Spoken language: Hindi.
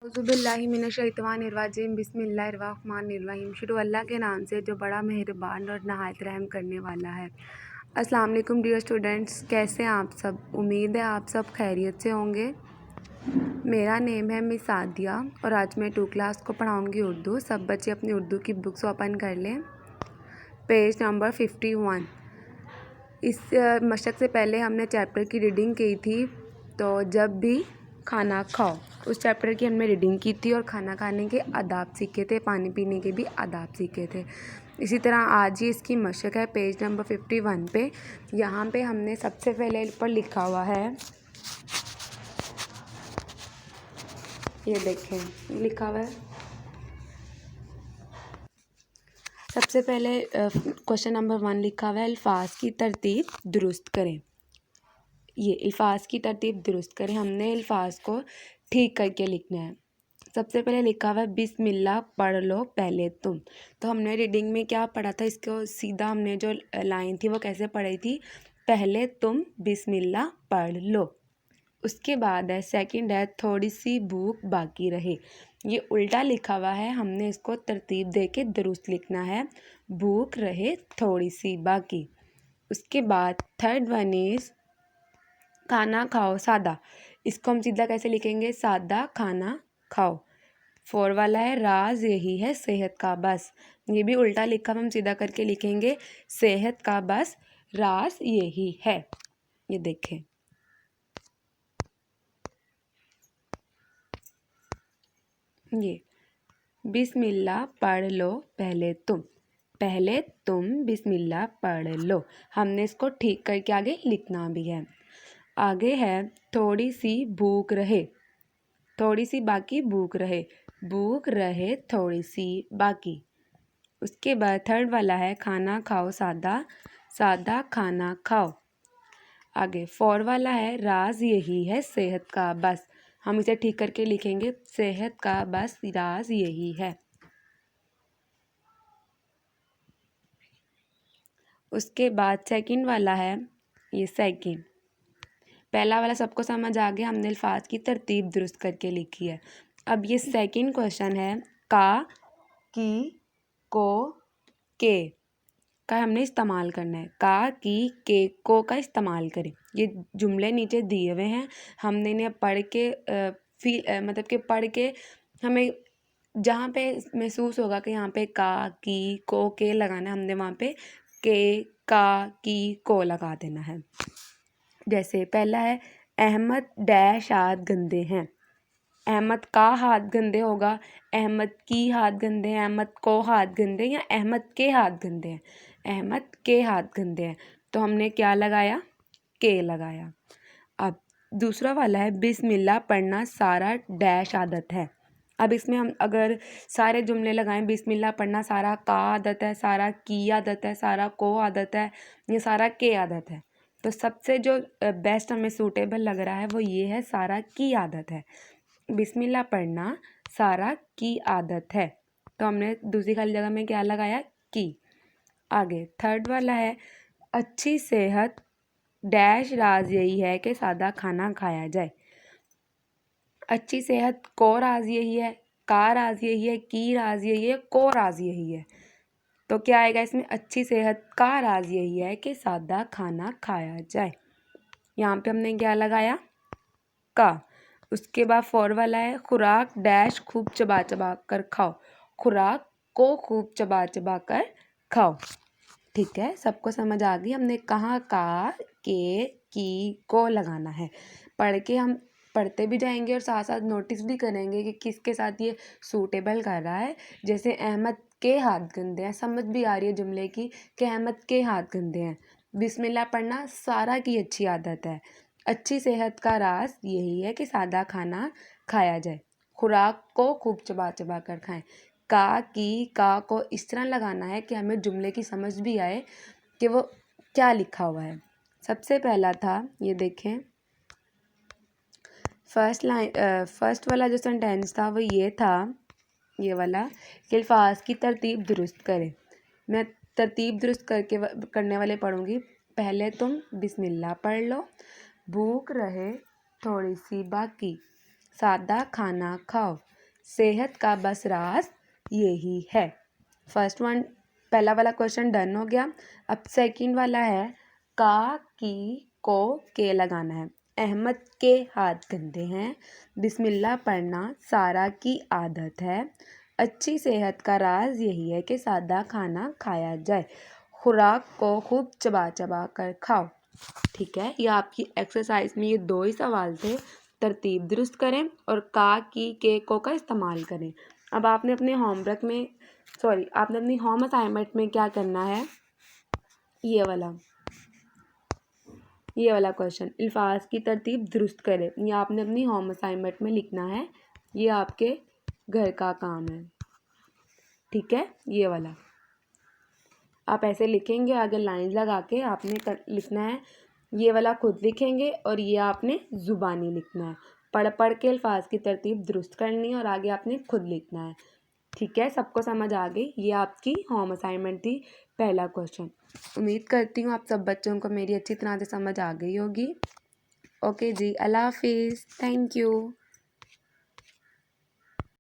औज़ुबिल्लाहिमिनश्शैतानिर्रजीम बिस्मिल्लाहिर्रहमानिर्रहीम। शुरू अल्लाह के नाम से जो बड़ा मेहरबान और नहायत रहम करने वाला है। अस्सलाम वालेकुम डियर स्टूडेंट्स, कैसे हैं आप सब? उम्मीद है आप सब खैरियत से होंगे। मेरा नेम है मिस सादिया और आज मैं 2 क्लास को पढ़ाऊँगी उर्दू। सब बच्चे अपनी उर्दू की बुक्स ओपन कर लें। Page number 51। इस मशक से पहले हमने चैप्टर की रीडिंग की थी। तो जब भी खाना खाओ, उस चैप्टर की हमने रीडिंग की थी और खाना खाने के आदाब सीखे थे, पानी पीने के भी आदाब सीखे थे। इसी तरह आज ही इसकी मशक है पेज नंबर 51 पे। यहाँ पे हमने सबसे पहले ऊपर लिखा हुआ है, ये देखें लिखा हुआ है। सबसे पहले क्वेश्चन नंबर 1 लिखा हुआ है, अल्फाज की तरतीब दुरुस्त करें। ये अल्फाज की तरतीब दुरुस्त करें, हमने अल्फाज को ठीक करके लिखना है। सबसे पहले लिखा हुआ है बिस्मिल्लाह पढ़ लो पहले तुम। तो हमने रीडिंग में क्या पढ़ा था, इसको सीधा हमने जो लाइन थी वो कैसे पढ़ी थी, पहले तुम बिस्मिल्लाह पढ़ लो। उसके बाद है सेकंड है थोड़ी सी भूख बाकी रहे। ये उल्टा लिखा हुआ है, हमने इसको तरतीब दे के दुरुस्त लिखना है, भूख रहे थोड़ी सी बाकी। उसके बाद थर्ड वन इज़ खाना खाओ सादा। इसको हम सीधा कैसे लिखेंगे, सादा खाना खाओ। 4 वाला है राज यही है सेहत का बस। ये भी उल्टा लिखा, हम सीधा करके लिखेंगे सेहत का बस राज यही है। ये देखें, ये बिस्मिल्लाह पढ़ लो पहले तुम बिस्मिल्लाह पढ़ लो। हमने इसको ठीक करके आगे लिखना भी है। आगे है थोड़ी सी भूख रहे, थोड़ी सी बाकी भूख रहे, भूख रहे थोड़ी सी बाकी। उसके बाद थर्ड वाला है खाना खाओ सादा, सादा खाना खाओ। आगे 4 वाला है राज यही है सेहत का बस। हम इसे ठीक करके लिखेंगे सेहत का बस राज यही है। उसके बाद सेकंड वाला है, ये सेकंड। पहला वाला सबको समझ आ गया, हमने अल्फाज की तरतीब दुरुस्त करके लिखी है। अब ये सेकंड क्वेश्चन है, का, की, को, के का हमने इस्तेमाल करना है। का, की, के, को का इस्तेमाल करें। ये जुमले नीचे दिए हुए हैं, हमने इन्हें पढ़ के मतलब कि पढ़ के हमें जहाँ पे महसूस होगा कि यहाँ पे का, की, को, के लगाना है, हमने वहाँ पे के, का, की, को लगा देना है। जैसे पहला है अहमद डैश हाथ गंदे हैं। अहमद का हाथ गंदे होगा, अहमद की हाथ गंदे हैं, अहमद को हाथ गंदे या अहमद के हाथ गंदे हैं, अहमद के हाथ गंदे हैं। तो हमने क्या लगाया, के लगाया। अब दूसरा वाला है बिस्मिल्लाह पढ़ना सारा डैश आदत है। अब इसमें हम अगर सारे जुमले लगाएं, बिस्मिल्लाह पढ़ना सारा का आदत है, सारा की आदत है, सारा को आदत है, ये सारा के आदत है। तो सबसे जो बेस्ट हमें सूटेबल लग रहा है वो ये है सारा की आदत है। बिस्मिल्लाह पढ़ना सारा की आदत है, तो हमने दूसरी खाली जगह में क्या लगाया, की। आगे थर्ड वाला है अच्छी सेहत डैश राज यही है कि सादा खाना खाया जाए। अच्छी सेहत को राज यही है, का राज यही है, की राज यही है, को राज यही है। तो क्या आएगा इसमें, अच्छी सेहत का राज यही है कि सादा खाना खाया जाए। यहाँ पे हमने क्या लगाया, का। उसके बाद 4 वाला है खुराक डैश खूब चबा चबा कर खाओ। खुराक को खूब चबा चबा कर खाओ। ठीक है, सबको समझ आ गई। हमने कहाँ का, के, की, को लगाना है। पढ़ के हम पढ़ते भी जाएंगे और साथ साथ नोटिस भी करेंगे कि किसके साथ ये सूटेबल कर रहा है। जैसे अहमद के हाथ गंदे हैं, समझ भी आ रही है जुमले की कि अहमद के हाथ गंदे हैं। बिस्मिल्लाह पढ़ना सारा की अच्छी आदत है। अच्छी सेहत का राज यही है कि सादा खाना खाया जाए। खुराक को खूब चबा चबा कर खाएं। का, की, का को इस तरह लगाना है कि हमें जुमले की समझ भी आए कि वो क्या लिखा हुआ है। सबसे पहला था, ये देखें, फर्स्ट वाला जो सेंटेंस था वो ये था, ये वाला कि अल्फाज की तरतीब दुरुस्त करें। मैं तरतीब दुरुस्त करने वाले पढ़ूँगी। पहले तुम बिस्मिल्लाह पढ़ लो, भूख रहे थोड़ी सी बाकी, सादा खाना खाओ, सेहत का बस राज यही है। फर्स्ट वन, पहला वाला क्वेश्चन डन हो गया। अब सेकंड वाला है, का, की, को, के लगाना है। अहमद के हाथ गंदे हैं, बिस्मिल्लाह पढ़ना सारा की आदत है, अच्छी सेहत का राज यही है कि सादा खाना खाया जाए, खुराक को खूब चबा चबा कर खाओ। ठीक है, ये आपकी एक्सरसाइज में ये 2 ही सवाल थे। तरतीब दुरुस्त करें और का, की, के, को का इस्तेमाल करें। अब आपने अपने होमवर्क में आपने अपनी होम असाइनमेंट में क्या करना है, ये वाला क्वेश्चन, अल्फाज की तरतीब दुरुस्त करें, ये आपने अपनी होम असाइनमेंट में लिखना है। ये आपके घर का काम है। ठीक है, ये वाला आप ऐसे लिखेंगे, आगे लाइन लगा के आपने लिखना है। ये वाला खुद लिखेंगे और ये आपने ज़ुबानी लिखना है। पढ़ पढ़ के अल्फाज की तरतीब दुरुस्त करनी है और आगे आपने खुद लिखना है। ठीक है, सबको समझ आ गई। ये आपकी होम असाइनमेंट थी, पहला क्वेश्चन। उम्मीद करती हूँ आप सब बच्चों को मेरी अच्छी तरह से समझ आ गई होगी। ओके जी, अल्लाह हाफिज़, थैंक यू।